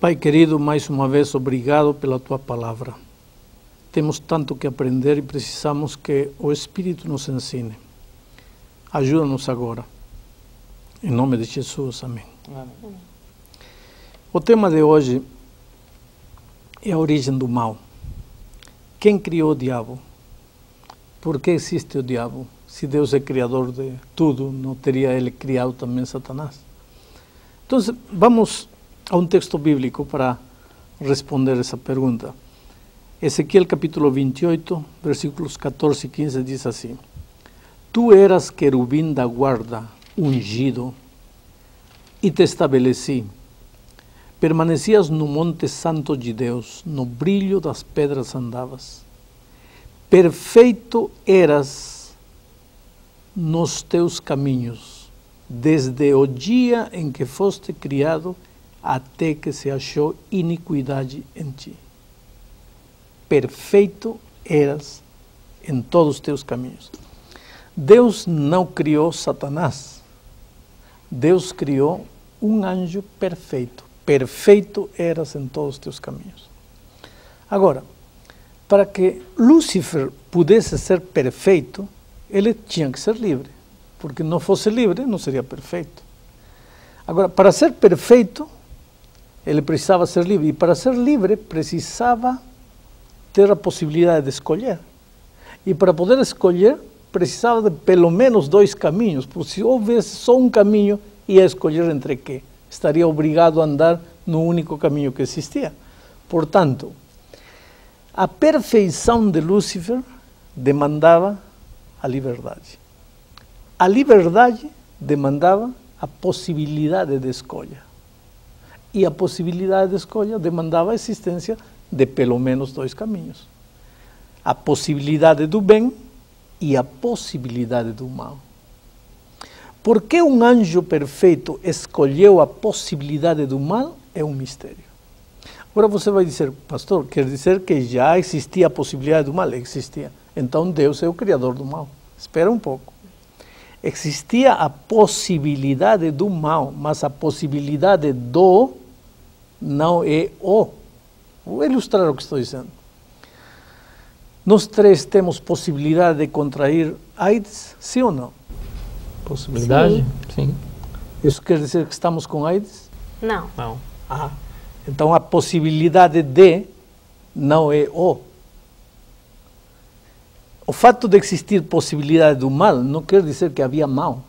Pai querido, mais uma vez, obrigado pela Tua Palavra. Temos tanto que aprender e precisamos que o Espírito nos ensine. Ajuda-nos agora. Em nome de Jesus, amém. Amém. O tema de hoje é a origem do mal. Quem criou o diabo? Por que existe o diabo? Se Deus é criador de tudo, não teria ele criado também Satanás? Então, vamos a um texto bíblico para responder essa pergunta. Ezequiel capítulo 28, versículos 14 e 15 diz assim: Tu eras querubim da guarda, ungido, e te estabeleci. Permanecias no monte santo de Deus, no brilho das pedras andavas. Perfeito eras nos teus caminhos, desde o dia em que foste criado, até que se achou iniquidade em ti. Perfeito eras em todos os teus caminhos. Deus não criou Satanás. Deus criou um anjo perfeito. Perfeito eras em todos os teus caminhos. Agora, para que Lúcifer pudesse ser perfeito, ele tinha que ser livre. Porque não fosse livre, não seria perfeito. Agora, para ser perfeito, ele precisava ser livre. E para ser livre, precisava ter a possibilidade de escolher. E para poder escolher, precisava de pelo menos dois caminhos. Porque se houvesse só um caminho, ia escolher entre quê? Estaria obrigado a andar no único caminho que existia. Portanto, a perfeição de Lúcifer demandava a liberdade. A liberdade demandava a possibilidade de escolha. E a possibilidade de escolha demandava a existência de pelo menos dois caminhos. A possibilidade do bem e a possibilidade do mal. Por que um anjo perfeito escolheu a possibilidade do mal é um mistério. Agora você vai dizer, pastor, quer dizer que já existia a possibilidade do mal? Existia. Então Deus é o criador do mal. Espera um pouco. Existia a possibilidade do mal, mas a possibilidade do não é o. Vou ilustrar o que estou dizendo. Nós três temos possibilidade de contrair AIDS, sim ou não? Possibilidade? Sim. Isso quer dizer que estamos com AIDS? Não. Não. Ah, então a possibilidade de não é o. O fato de existir possibilidade do mal não quer dizer que havia mal.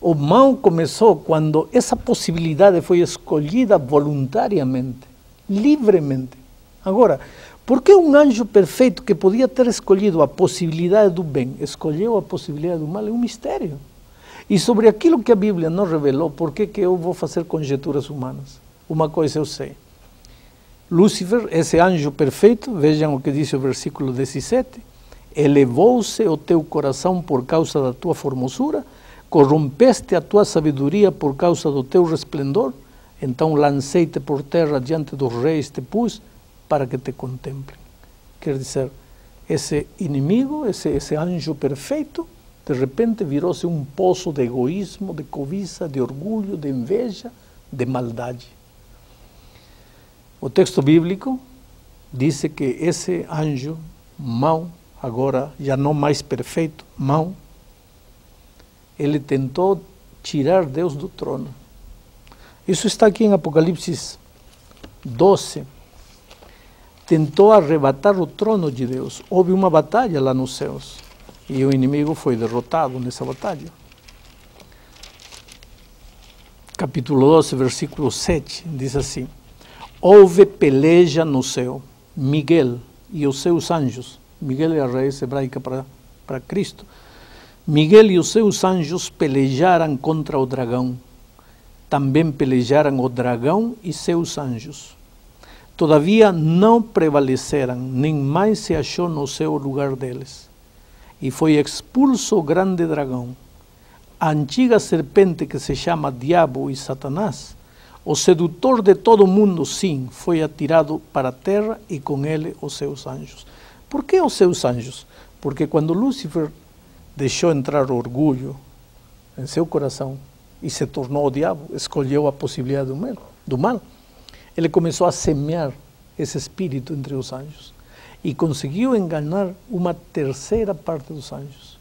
O mal começou quando essa possibilidade foi escolhida voluntariamente, livremente. Agora, por que um anjo perfeito que podia ter escolhido a possibilidade do bem, escolheu a possibilidade do mal? É um mistério. E sobre aquilo que a Bíblia não revelou, por que eu vou fazer conjecturas humanas? Uma coisa eu sei. Lúcifer, esse anjo perfeito, vejam o que diz o versículo 17, elevou-se o teu coração por causa da tua formosura, corrompeste a tua sabedoria por causa do teu resplendor, então lancei-te por terra diante dos reis, te pus para que te contemplem. Quer dizer, esse inimigo, esse anjo perfeito, de repente virou-se um poço de egoísmo, de cobiça, de orgulho, de inveja, de maldade. O texto bíblico diz que esse anjo mau, agora já não mais perfeito, mau, ele tentou tirar Deus do trono. Isso está aqui em Apocalipse 12. Tentou arrebatar o trono de Deus. Houve uma batalha lá nos céus. E o inimigo foi derrotado nessa batalha. Capítulo 12, versículo 7, diz assim: Houve peleja no céu, Miguel e os seus anjos. Miguel é a raiz hebraica para Cristo. Miguel e os seus anjos pelejaram contra o dragão. Também pelejaram o dragão e seus anjos. Todavia não prevaleceram, nem mais se achou no céu o lugar deles. E foi expulso o grande dragão, a antiga serpente que se chama Diabo e Satanás, o sedutor de todo mundo, sim, foi atirado para a terra e com ele os seus anjos. Por que os seus anjos? Porque quando Lúcifer deixou entrar o orgulho em seu coração e se tornou o diabo, escolheu a possibilidade do mal. do mal, ele começou a semear esse espírito entre os anjos e conseguiu enganar uma terceira parte dos anjos.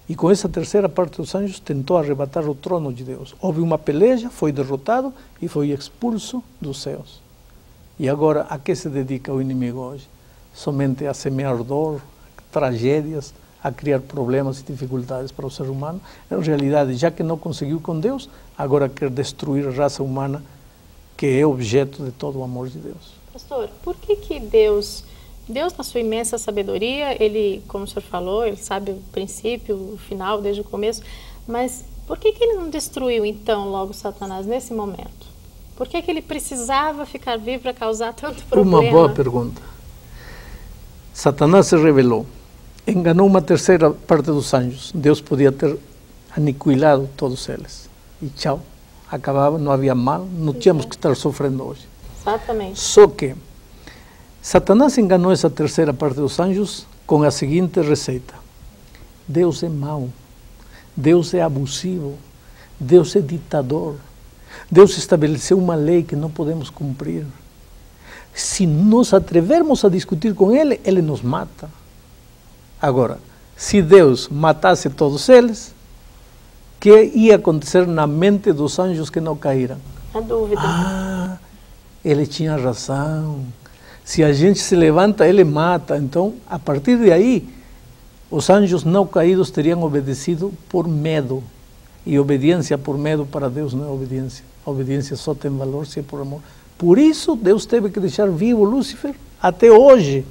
E com essa terceira parte dos anjos tentou arrebatar o trono de Deus. Houve uma peleja, foi derrotado e foi expulso dos céus. E agora, a que se dedica o inimigo hoje? Somente a semear dor, tragédias, a criar problemas e dificuldades para o ser humano. Em realidade, já que não conseguiu com Deus, agora quer destruir a raça humana, que é objeto de todo o amor de Deus. Pastor, por que Deus, na sua imensa sabedoria, ele, como o senhor falou, ele sabe o princípio, o final, desde o começo, mas por que ele não destruiu, então, logo Satanás nesse momento? Por que ele precisava ficar vivo para causar tanto problema? Uma boa pergunta. Satanás se rebelou, enganou uma terceira parte dos anjos. Deus podia ter aniquilado todos eles. E tchau, acabava, não havia mal, não tínhamos que estar sofrendo hoje. Exatamente. Só que Satanás enganou essa terceira parte dos anjos com a seguinte receita: Deus é mau, Deus é abusivo, Deus é ditador, Deus estabeleceu uma lei que não podemos cumprir. Se nos atrevermos a discutir com ele, ele nos mata. Agora, se Deus matasse todos eles, o que ia acontecer na mente dos anjos que não caíram? A dúvida. Ah, ele tinha razão. Se a gente se levanta, ele mata. Então, a partir de aí, os anjos não caídos teriam obedecido por medo. E obediência por medo para Deus não é obediência. A obediência só tem valor se é por amor. Por isso, Deus teve que deixar vivo Lúcifer até hoje,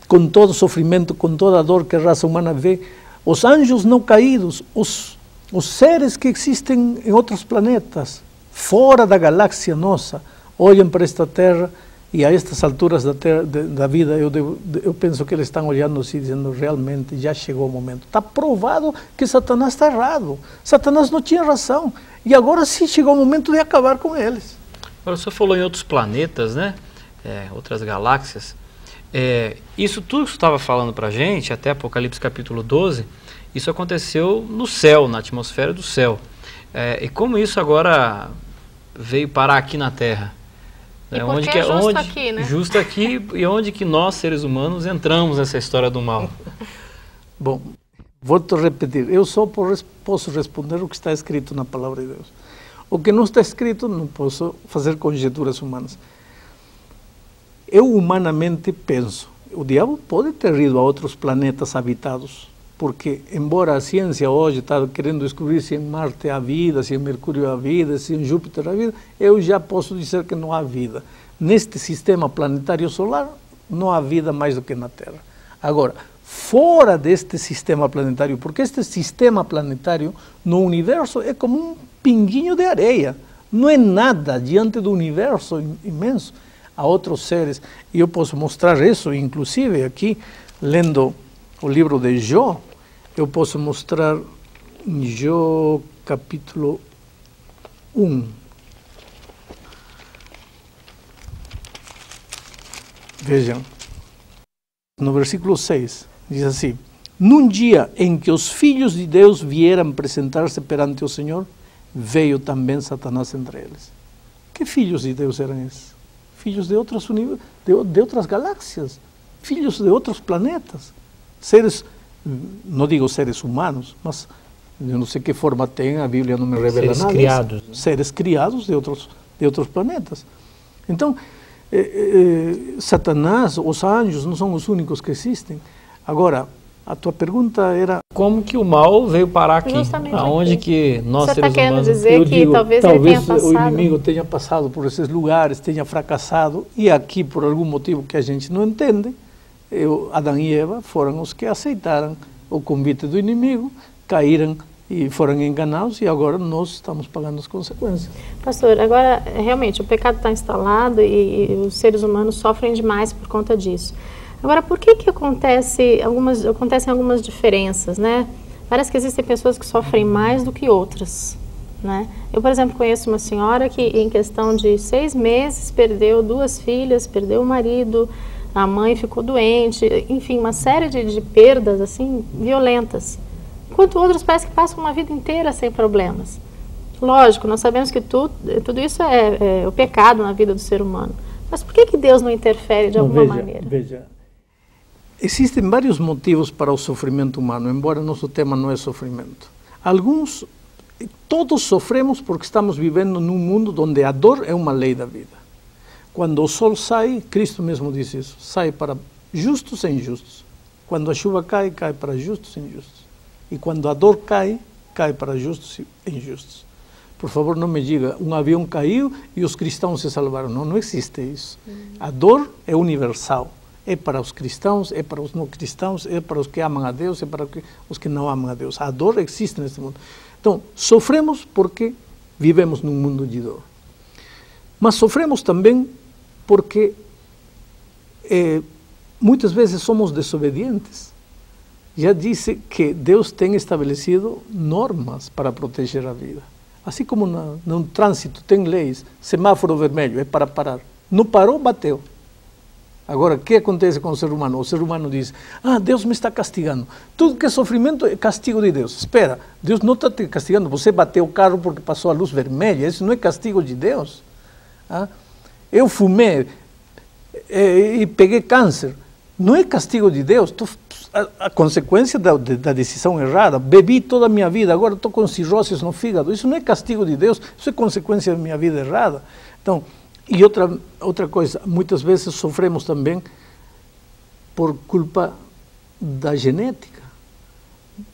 com todo o sofrimento, com toda a dor que a raça humana vê. Os anjos não caídos, os seres que existem em outros planetas, fora da galáxia nossa, olham para esta Terra e a estas alturas da vida, eu penso que eles estão olhando assim, dizendo, realmente já chegou o momento. Está provado que Satanás está errado. Satanás não tinha razão. E agora sim chegou o momento de acabar com eles. Agora, o senhor falou em outros planetas, né? Outras galáxias. Isso tudo que você estava falando para a gente, até Apocalipse capítulo 12, isso aconteceu no céu, na atmosfera do céu. E como isso agora veio parar aqui na Terra? E porque justo aqui, né? Justo aqui, e onde que nós, seres humanos, entramos nessa história do mal? Bom, volto a repetir, eu só posso responder o que está escrito na Palavra de Deus. O que não está escrito, não posso fazer conjecturas humanas. Eu humanamente penso, o diabo pode ter ido a outros planetas habitados, porque embora a ciência hoje está querendo descobrir se em Marte há vida, se em Mercúrio há vida, se em Júpiter há vida, eu já posso dizer que não há vida. Neste sistema planetário solar, não há vida mais do que na Terra. Agora, fora deste sistema planetário, porque este sistema planetário no universo é como um pinguinho de areia, não é nada diante do universo imenso. Há outros seres, e eu posso mostrar isso, inclusive aqui, lendo o livro de Jó, eu posso mostrar em Jó capítulo 1. Vejam, no versículo 6, diz assim: num dia em que os filhos de Deus vieram apresentar-se perante o Senhor, veio também Satanás entre eles. Que filhos de Deus eram esses? Filhos de outras galáxias, filhos de outros planetas, seres, não digo seres humanos, mas eu não sei que forma tem, a Bíblia não me revela nada. Criados. Seres criados de outros planetas. Então, Satanás, os anjos, não são os únicos que existem. Agora, a tua pergunta era... Como que o mal veio parar aqui? Justamente aonde aqui. que nós, você seres está querendo humanos... dizer que talvez ele tenha passado... o inimigo tenha passado por esses lugares, tenha fracassado, e aqui, por algum motivo que a gente não entende, Adão e Eva foram os que aceitaram o convite do inimigo, caíram e foram enganados, e agora nós estamos pagando as consequências. Pastor, agora, realmente, o pecado está instalado e os seres humanos sofrem demais por conta disso. Agora, por que acontecem algumas diferenças, né? Parece que existem pessoas que sofrem mais do que outras, né? Eu, por exemplo, conheço uma senhora que, em questão de 6 meses, perdeu 2 filhas, perdeu o marido, a mãe ficou doente, enfim, uma série de perdas, assim, violentas. Enquanto outros parece que passam uma vida inteira sem problemas. Lógico, nós sabemos que tudo isso é o pecado na vida do ser humano. Mas por que Deus não interfere de alguma maneira? Veja, existem vários motivos para o sofrimento humano, embora nosso tema não é sofrimento. Todos sofremos porque estamos vivendo num mundo onde a dor é uma lei da vida. Quando o sol sai, Cristo mesmo disse isso, sai para justos e injustos. Quando a chuva cai, cai para justos e injustos. E quando a dor cai, cai para justos e injustos. Por favor, não me diga, um avião caiu e os cristãos se salvaram. Não, não existe isso. A dor é universal. É para os cristãos, é para os não cristãos, é para os que amam a Deus, é para os que não amam a Deus. A dor existe neste mundo. Então, sofremos porque vivemos num mundo de dor. Mas sofremos também porque muitas vezes somos desobedientes. Já disse que Deus tem estabelecido normas para proteger a vida. Assim como no trânsito tem leis, semáforo vermelho é para parar. Não parou, bateu. Agora, o que acontece com o ser humano? O ser humano diz, Deus me está castigando. Tudo que é sofrimento é castigo de Deus. Espera, Deus não está te castigando. Você bateu o carro porque passou a luz vermelha. Isso não é castigo de Deus. Eu fumei e peguei câncer. Não é castigo de Deus. A consequência da decisão errada. Bebi toda a minha vida, agora estou com cirrose no fígado. Isso não é castigo de Deus, isso é consequência da minha vida errada. Então, e outra coisa, muitas vezes sofremos também por culpa da genética.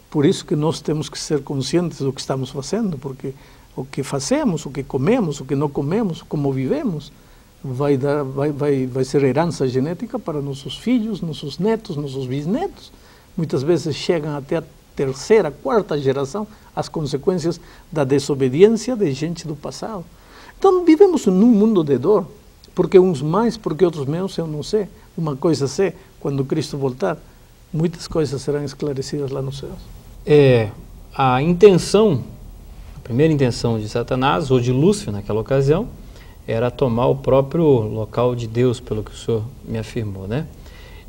Por isso que nós temos que ser conscientes do que estamos fazendo, porque o que fazemos, o que comemos, o que não comemos, como vivemos, vai ser herança genética para nossos filhos, nossos netos, nossos bisnetos. Muitas vezes chegam até a terceira, quarta geração as consequências da desobediência de gente do passado. Então vivemos num mundo de dor, porque uns mais, porque outros menos, eu não sei. Uma coisa sei, quando Cristo voltar, muitas coisas serão esclarecidas lá nos céus. A primeira intenção de Satanás, ou de Lúcifer naquela ocasião, era tomar o próprio local de Deus, pelo que o senhor me afirmou, né?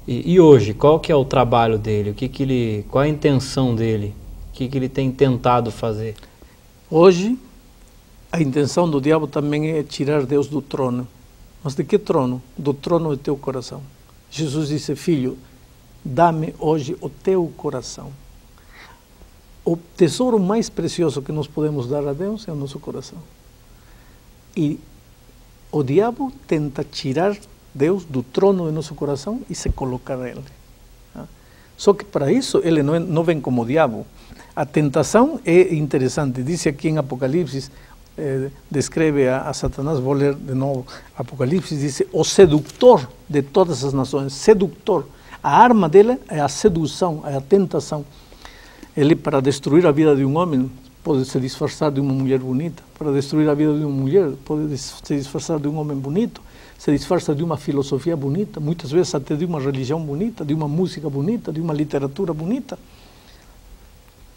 E hoje, qual que é o trabalho dele? Qual a intenção dele? O que ele tem tentado fazer? Hoje, a intenção do diabo também é tirar Deus do trono. Mas de que trono? Do trono do teu coração. Jesus disse, filho, dá-me hoje o teu coração. O tesouro mais precioso que nós podemos dar a Deus é o nosso coração. E o diabo tenta tirar Deus do trono do nosso coração e se colocar a ele. Só que para isso ele não vem como diabo. A tentação é interessante. Diz aqui em Apocalipse, descreve a Satanás, vou ler de novo Apocalipse, diz o sedutor de todas as nações, sedutor. A arma dele é a sedução, é a tentação. Ele, para destruir a vida de um homem, pode se disfarçar de uma mulher bonita. Para destruir a vida de uma mulher, pode se disfarçar de um homem bonito. Se disfarça de uma filosofia bonita, muitas vezes até de uma religião bonita, de uma música bonita, de uma literatura bonita.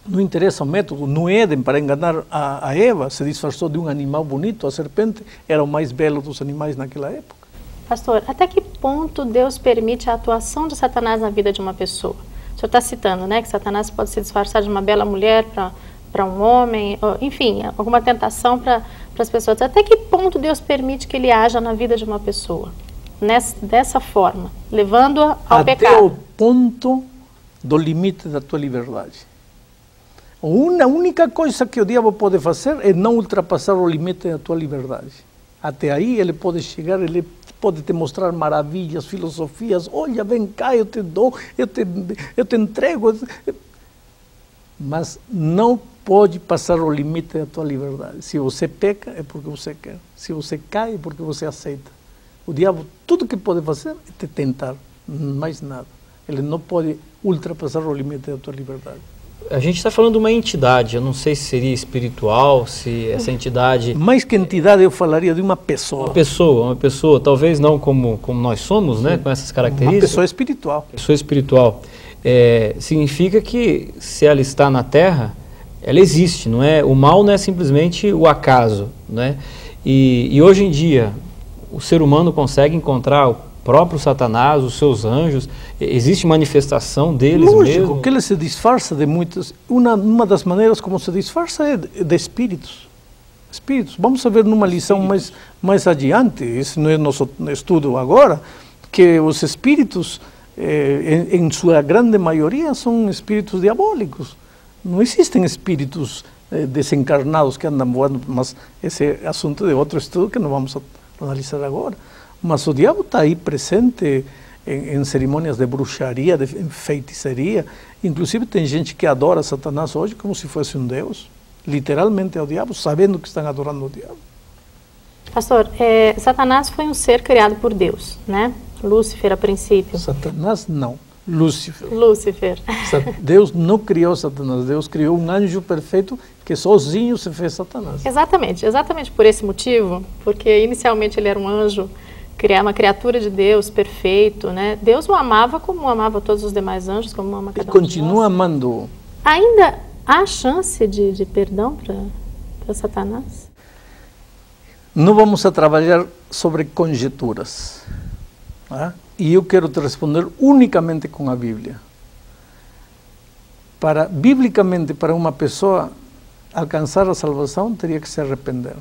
Não interessa o método. No Éden, para enganar a Eva, se disfarçou de um animal bonito. A serpente era o mais belo dos animais naquela época. Pastor, até que ponto Deus permite a atuação de Satanás na vida de uma pessoa? O senhor está citando, né, que Satanás pode se disfarçar de uma bela mulher para um homem, enfim, alguma tentação para as pessoas. Até que ponto Deus permite que ele haja na vida de uma pessoa? Dessa forma, levando-a ao pecado. Até o ponto do limite da tua liberdade. A única coisa que o diabo pode fazer é não ultrapassar o limite da tua liberdade. Até aí ele pode chegar, ele pode te mostrar maravilhas, filosofias. Olha, vem cá, eu te dou, eu te entrego. Mas não pode passar o limite da tua liberdade. Se você peca, é porque você quer. Se você cai, é porque você aceita. O diabo, tudo que pode fazer é te tentar, mais nada. Ele não pode ultrapassar o limite da tua liberdade. A gente está falando de uma entidade, eu não sei se seria espiritual, se essa entidade... Mais que entidade, eu falaria de uma pessoa. Uma pessoa, talvez não como nós somos, né, com essas características. Uma pessoa espiritual. Pessoa espiritual. Significa que se ela está na Terra, ela existe, não é? O mal não é simplesmente o acaso, né? E hoje em dia, o ser humano consegue encontrar o próprio Satanás, os seus anjos, existe manifestação deles mesmo? Lógico, que ele se disfarça de muitas... Uma das maneiras como se disfarça é de espíritos. espíritos. Vamos a ver numa lição mais adiante, esse não é nosso estudo agora, que os espíritos, em sua grande maioria, são espíritos diabólicos. Não existem espíritos desencarnados que andam voando, mas esse é assunto de outro estudo que não vamos analisar agora. Mas o diabo está aí presente em cerimônias de bruxaria, de feitiçaria. Inclusive tem gente que adora Satanás hoje como se fosse um deus. Literalmente é o diabo, sabendo que estão adorando o diabo. Pastor, Satanás foi um ser criado por Deus, né? Lúcifer a princípio. Satanás não, Lúcifer. Lúcifer. Deus não criou Satanás, Deus criou um anjo perfeito que sozinho se fez Satanás. Exatamente por esse motivo, porque inicialmente ele era um anjo, uma criatura de Deus perfeito, né? Deus o amava como amava todos os demais anjos, como ama cada um de nós. E continua amando. Ainda há chance de perdão para Satanás? Não vamos a trabalhar sobre conjecturas. E eu quero te responder unicamente com a Bíblia. Biblicamente, para uma pessoa alcançar a salvação, teria que se arrepender.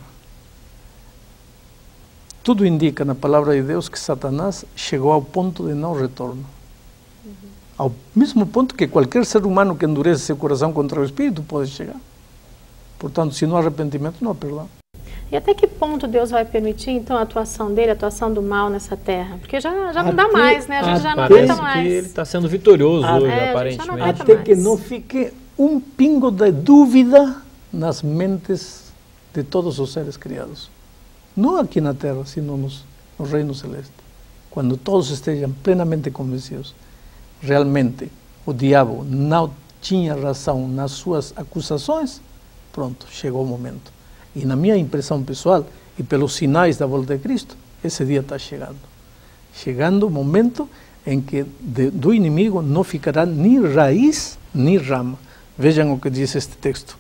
Tudo indica na palavra de Deus que Satanás chegou ao ponto de não retorno. Ao mesmo ponto que qualquer ser humano que endurece seu coração contra o Espírito pode chegar. Portanto, se não há arrependimento, não há perdão. E até que ponto Deus vai permitir, então, a atuação dele, a atuação do mal nessa terra? Porque já não dá mais, né? A gente já não aguenta mais. Que ele está sendo vitorioso hoje, aparentemente. Até que não fique um pingo de dúvida nas mentes de todos os seres criados. Não aqui na terra, sino no reino celeste. Quando todos estejam plenamente convencidos, realmente o diabo não tinha razão nas suas acusações, pronto, chegou o momento. E na minha impressão pessoal, e pelos sinais da volta de Cristo, esse dia está chegando. Chegando o momento em que do inimigo não ficará nem raiz, nem rama. Vejam o que diz este texto.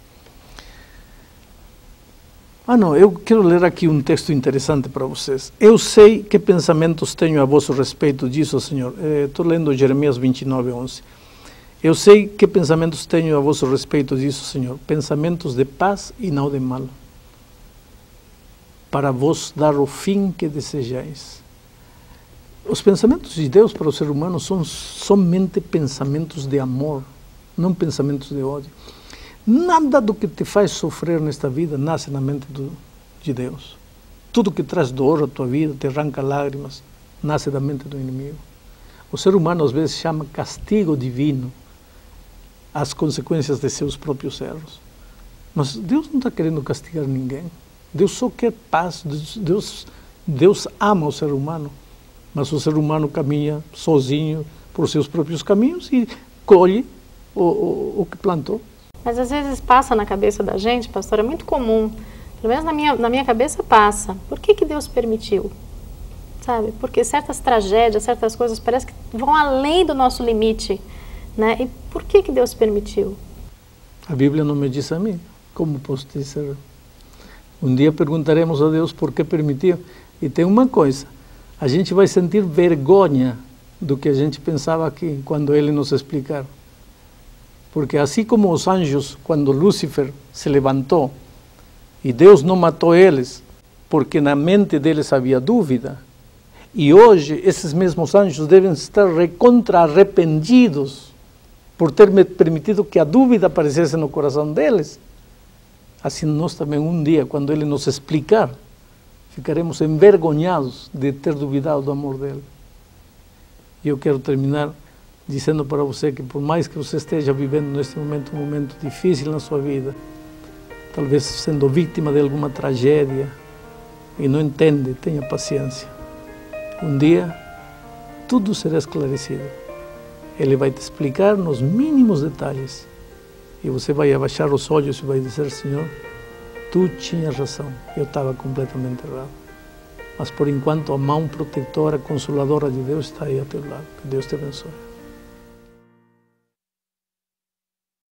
Eu quero ler aqui um texto interessante para vocês. Eu sei que pensamentos tenho a vosso respeito, diz o Senhor. Estou lendo Jeremias 29:11. Eu sei que pensamentos tenho a vosso respeito, diz o Senhor. Pensamentos de paz e não de mal, para vos dar o fim que desejais. Os pensamentos de Deus para o ser humano são somente pensamentos de amor, não pensamentos de ódio. Nada do que te faz sofrer nesta vida nasce na mente de Deus. Tudo que traz dor à tua vida, te arranca lágrimas, nasce da mente do inimigo. O ser humano às vezes chama castigo divino as consequências de seus próprios erros. Mas Deus não está querendo castigar ninguém. Deus só quer paz. Deus ama o ser humano, mas o ser humano caminha sozinho por seus próprios caminhos e colhe o que plantou. Mas às vezes passa na cabeça da gente, pastor, é muito comum, pelo menos na minha cabeça passa. Por que Deus permitiu? Sabe? Porque certas tragédias, certas coisas parece que vão além do nosso limite, né? E por que Deus permitiu? A Bíblia não me diz a mim. Como posso dizer? Um dia perguntaremos a Deus por que permitiu. E tem uma coisa, a gente vai sentir vergonha do que a gente pensava aqui, quando Ele nos explicar. Porque assim como os anjos, quando Lúcifer se levantou, e Deus não matou eles, porque na mente deles havia dúvida, e hoje esses mesmos anjos devem estar arrependidos por ter permitido que a dúvida aparecesse no coração deles. Assim nós também um dia, quando Ele nos explicar, ficaremos envergonhados de ter duvidado do amor dEle. E eu quero terminar dizendo para você que por mais que você esteja vivendo neste momento um momento difícil na sua vida, talvez sendo vítima de alguma tragédia e não entende, tenha paciência. Um dia tudo será esclarecido. Ele vai te explicar nos mínimos detalhes. E você vai abaixar os olhos e vai dizer: Senhor, tu tinhas razão, eu estava completamente errado. Mas por enquanto a mão protetora, consoladora de Deus está aí ao teu lado. Que Deus te abençoe.